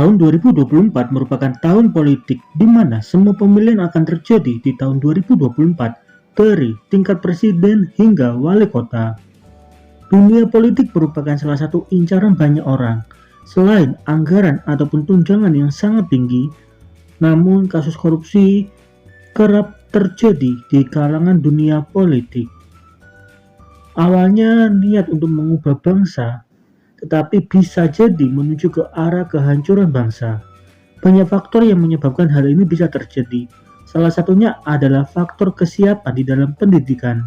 Tahun 2024 merupakan tahun politik di mana semua pemilihan akan terjadi di tahun 2024 dari tingkat presiden hingga wali kota. Dunia politik merupakan salah satu incaran banyak orang. Selain anggaran ataupun tunjangan yang sangat tinggi, namun kasus korupsi kerap terjadi di kalangan dunia politik. Awalnya niat untuk mengubah bangsa, tetapi bisa jadi menuju ke arah kehancuran bangsa. Banyak faktor yang menyebabkan hal ini bisa terjadi. Salah satunya adalah faktor kesiapan di dalam pendidikan.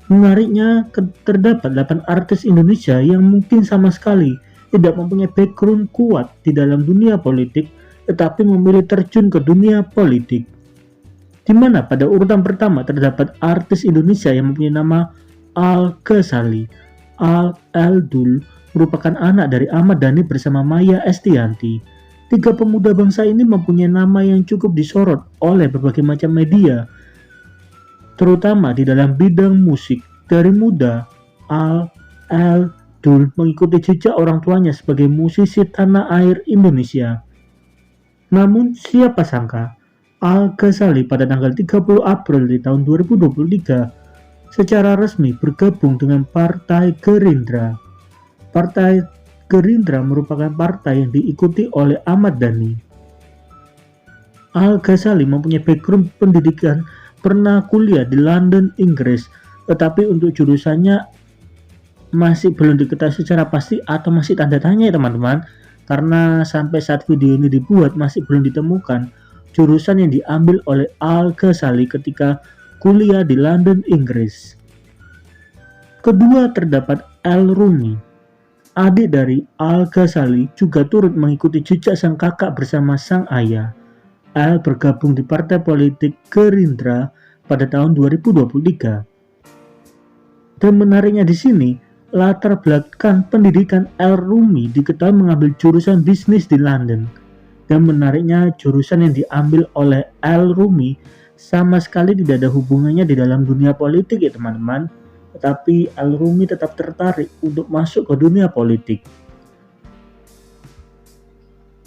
Menariknya, terdapat 8 artis Indonesia yang mungkin sama sekali tidak mempunyai background kuat di dalam dunia politik, tetapi memilih terjun ke dunia politik. Di mana pada urutan pertama terdapat artis Indonesia yang mempunyai nama Al-Ghazali. Al-Dul merupakan anak dari Ahmad Dhani bersama Maya Estianti. Tiga pemuda bangsa ini mempunyai nama yang cukup disorot oleh berbagai macam media, terutama di dalam bidang musik. Dari muda, Al-Dul mengikuti jejak orang tuanya sebagai musisi tanah air Indonesia. Namun siapa sangka, Al-Ghazali pada tanggal 30 April di tahun 2023 secara resmi bergabung dengan Partai Gerindra. Partai Gerindra merupakan partai yang diikuti oleh Ahmad Dhani. Al-Ghazali mempunyai background pendidikan, pernah kuliah di London, Inggris, tetapi untuk jurusannya masih belum diketahui secara pasti atau masih tanda tanya ya teman-teman, karena sampai saat video ini dibuat masih belum ditemukan jurusan yang diambil oleh Al-Ghazali ketika kuliah di London, Inggris. Kedua terdapat Al-Rumi. Adik dari Al-Ghazali juga turut mengikuti jejak sang kakak bersama sang ayah. Al bergabung di partai politik Gerindra pada tahun 2023. Dan menariknya di sini, latar belakang pendidikan Al-Rumi diketahui mengambil jurusan bisnis di London. Dan menariknya jurusan yang diambil oleh Al-Rumi sama sekali tidak ada hubungannya di dalam dunia politik ya teman-teman. Tetapi Al-Rumi tetap tertarik untuk masuk ke dunia politik.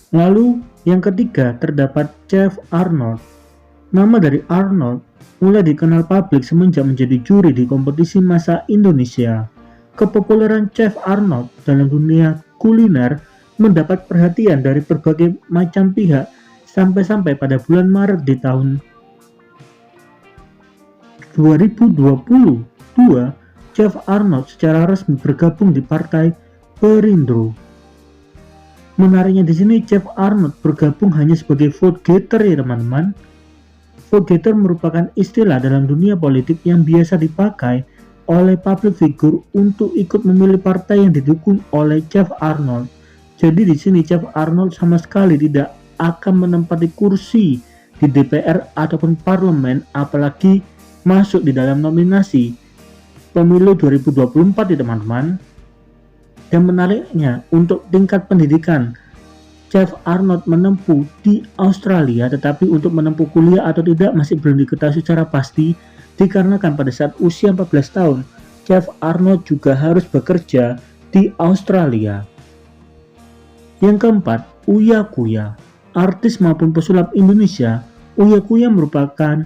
Lalu yang ketiga terdapat Chef Arnold. Nama dari Arnold mulai dikenal publik semenjak menjadi juri di kompetisi masak Indonesia. Kepopuleran Chef Arnold dalam dunia kuliner mendapat perhatian dari berbagai macam pihak sampai-sampai pada bulan Maret di tahun 2022, Chef Arnold secara resmi bergabung di Partai Perindo. Menariknya di sini Chef Arnold bergabung hanya sebagai vote getter ya teman-teman. Vote getter merupakan istilah dalam dunia politik yang biasa dipakai oleh public figure untuk ikut memilih partai yang didukung oleh Chef Arnold. Jadi di sini Chef Arnold sama sekali tidak akan menempati kursi di DPR ataupun parlemen, apalagi masuk di dalam nominasi pemilu 2024 ya teman-teman. Dan menariknya untuk tingkat pendidikan, Chef Arnold menempuh di Australia, tetapi untuk menempuh kuliah atau tidak masih belum diketahui secara pasti, dikarenakan pada saat usia 14 tahun, Chef Arnold juga harus bekerja di Australia. Yang keempat, Uya Kuya. Artis maupun pesulap Indonesia, Uya Kuya merupakan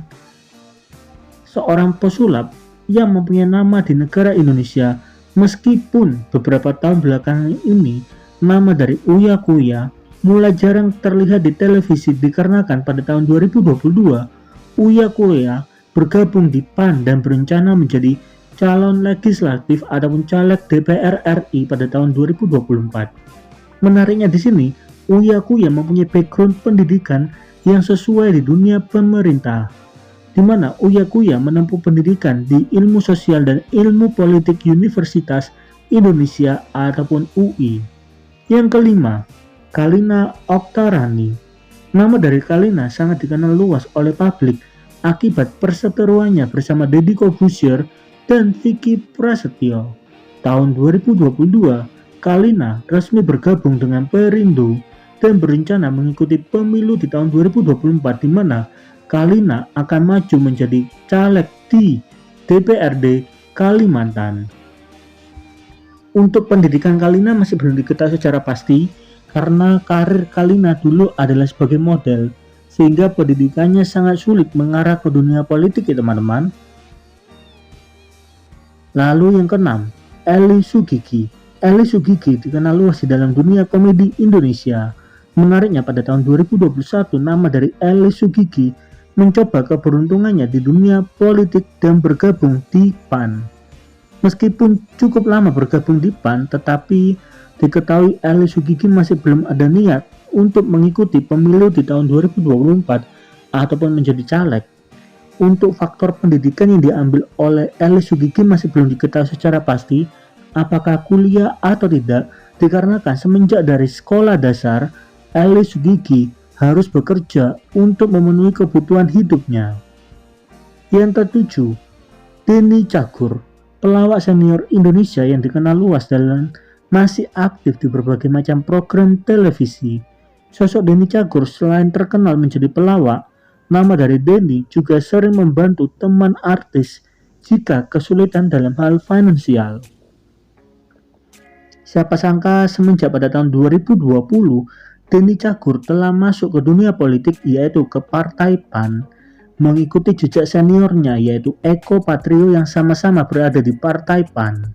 seorang pesulap yang mempunyai nama di negara Indonesia. Meskipun beberapa tahun belakangan ini nama dari Uya Kuya mulai jarang terlihat di televisi dikarenakan pada tahun 2022 Uya Kuya bergabung di PAN dan berencana menjadi calon legislatif ataupun caleg DPR RI pada tahun 2024. Menariknya di sini, Uya Kuya mempunyai background pendidikan yang sesuai di dunia pemerintah, di mana Uya Kuya menempuh pendidikan di Ilmu Sosial dan Ilmu Politik Universitas Indonesia ataupun UI. Yang kelima, Kalina Oktarani. Nama dari Kalina sangat dikenal luas oleh publik akibat perseteruannya bersama Deddy Corbuzier dan Vicky Prasetyo. Tahun 2022, Kalina resmi bergabung dengan Perindo dan berencana mengikuti pemilu di tahun 2024 di mana Kalina akan maju menjadi caleg di DPRD Kalimantan. Untuk pendidikan Kalina masih belum diketahui secara pasti, karena karir Kalina dulu adalah sebagai model, sehingga pendidikannya sangat sulit mengarah ke dunia politik ya teman-teman. Lalu yang keenam, Eli Sugigi. Eli Sugigi dikenal luas di dalam dunia komedi Indonesia. Menariknya pada tahun 2021 nama dari Eli Sugigi mencoba keberuntungannya di dunia politik dan bergabung di PAN. Meskipun cukup lama bergabung di PAN, tetapi diketahui Eli Sugigi masih belum ada niat untuk mengikuti pemilu di tahun 2024 ataupun menjadi caleg. Untuk faktor pendidikan yang diambil oleh Eli Sugigi masih belum diketahui secara pasti apakah kuliah atau tidak, dikarenakan semenjak dari sekolah dasar Eli Sugigi harus bekerja untuk memenuhi kebutuhan hidupnya. Yang ketujuh, Denny Cagur, pelawak senior Indonesia yang dikenal luas dan masih aktif di berbagai macam program televisi. Sosok Denny Cagur selain terkenal menjadi pelawak, nama dari Denny juga sering membantu teman artis jika kesulitan dalam hal finansial. Siapa sangka semenjak pada tahun 2020, Denny Cagur telah masuk ke dunia politik, yaitu ke Partai PAN, mengikuti jejak seniornya yaitu Eko Patrio yang sama-sama berada di Partai PAN.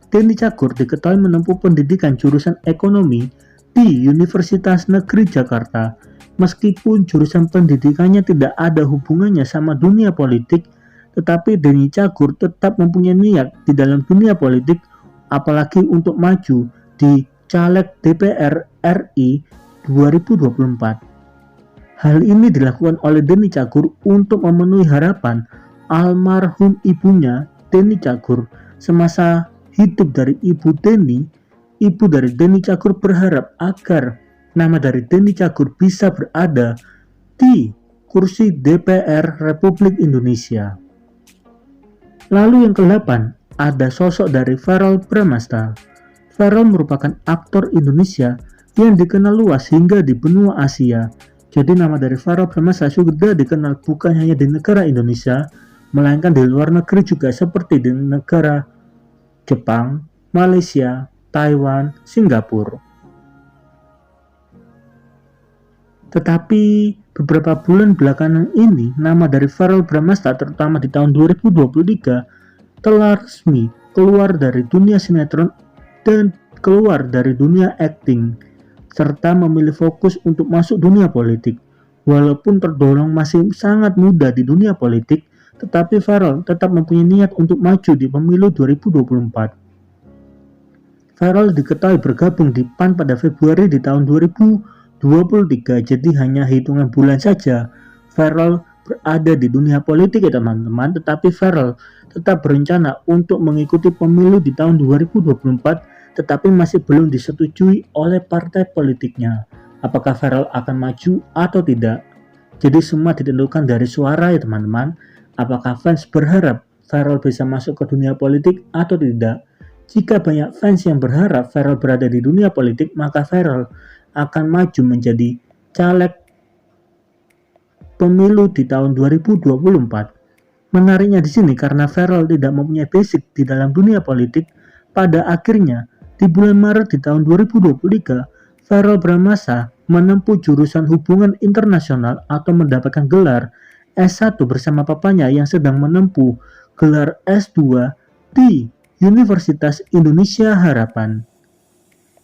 Denny Cagur diketahui menempuh pendidikan jurusan ekonomi di Universitas Negeri Jakarta. Meskipun jurusan pendidikannya tidak ada hubungannya sama dunia politik, tetapi Denny Cagur tetap mempunyai niat di dalam dunia politik, apalagi untuk maju di caleg DPR RI 2024. Hal ini dilakukan oleh Denny Cagur untuk memenuhi harapan almarhum ibunya Denny Cagur. Semasa hidup dari ibu dari Denny Cagur berharap agar nama dari Denny Cagur bisa berada di kursi DPR Republik Indonesia. Lalu yang ke-8, ada sosok dari Verrell Bramasta. Verrell merupakan aktor Indonesia yang dikenal luas hingga di benua Asia. Jadi nama dari Verrell Bramasta sudah dikenal bukan hanya di negara Indonesia, melainkan di luar negeri juga seperti di negara Jepang, Malaysia, Taiwan, Singapura. Tetapi beberapa bulan belakangan ini, nama dari Verrell Bramasta terutama di tahun 2023 telah resmi keluar dari dunia sinetron dan keluar dari dunia akting, serta memilih fokus untuk masuk dunia politik. Walaupun tergolong masih sangat muda di dunia politik, tetapi Verrell tetap mempunyai niat untuk maju di pemilu 2024. Verrell diketahui bergabung di PAN pada Februari di tahun 2023, jadi hanya hitungan bulan saja Verrell berada di dunia politik ya teman-teman. Tetapi Verrell tetap berencana untuk mengikuti pemilu di tahun 2024, tetapi masih belum disetujui oleh partai politiknya apakah Verrell akan maju atau tidak. Jadi semua ditentukan dari suara ya teman-teman. Apakah fans berharap Verrell bisa masuk ke dunia politik atau tidak. Jika banyak fans yang berharap Verrell berada di dunia politik, maka Verrell akan maju menjadi caleg pemilu di tahun 2024. Menariknya di sini karena Verrell tidak mempunyai basic di dalam dunia politik, pada akhirnya di bulan Maret di tahun 2023, Verrell Bramasta menempuh jurusan hubungan internasional atau mendapatkan gelar S1 bersama papanya yang sedang menempuh gelar S2 di Universitas Indonesia Harapan.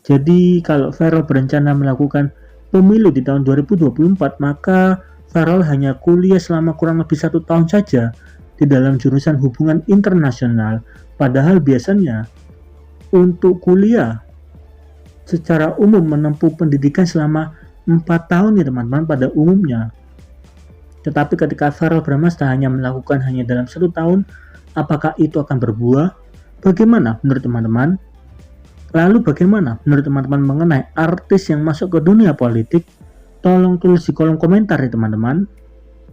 Jadi kalau Verrell berencana melakukan pemilu di tahun 2024, maka Verrell hanya kuliah selama kurang lebih 1 tahun saja di dalam jurusan hubungan internasional. Padahal biasanya untuk kuliah secara umum menempuh pendidikan selama 4 tahun ya teman-teman pada umumnya. Tetapi ketika Verrell Bramasta hanya melakukan hanya dalam 1 tahun, apakah itu akan berbuah? Bagaimana menurut teman-teman? Lalu bagaimana menurut teman-teman mengenai artis yang masuk ke dunia politik? Tolong tulis di kolom komentar ya teman-teman.